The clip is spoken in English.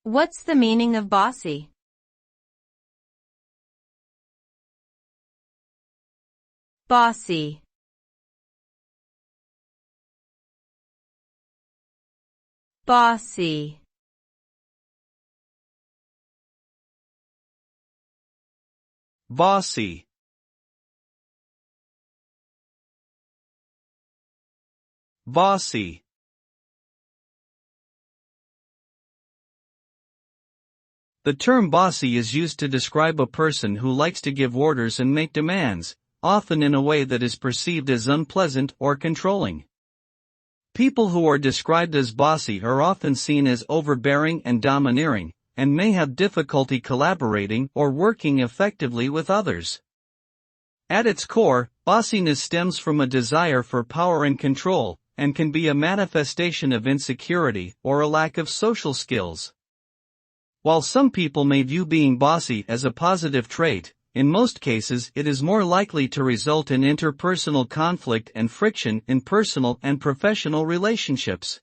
What's the meaning of bossy? Bossy. Bossy. Bossy. Bossy. The term bossy is used to describe a person who likes to give orders and make demands, often in a way that is perceived as unpleasant or controlling. People who are described as bossy are often seen as overbearing and domineering, and may have difficulty collaborating or working effectively with others. At its core, bossiness stems from a desire for power and control, and can be a manifestation of insecurity or a lack of social skills. While some people may view being bossy as a positive trait, in most cases it is more likely to result in interpersonal conflict and friction in personal and professional relationships.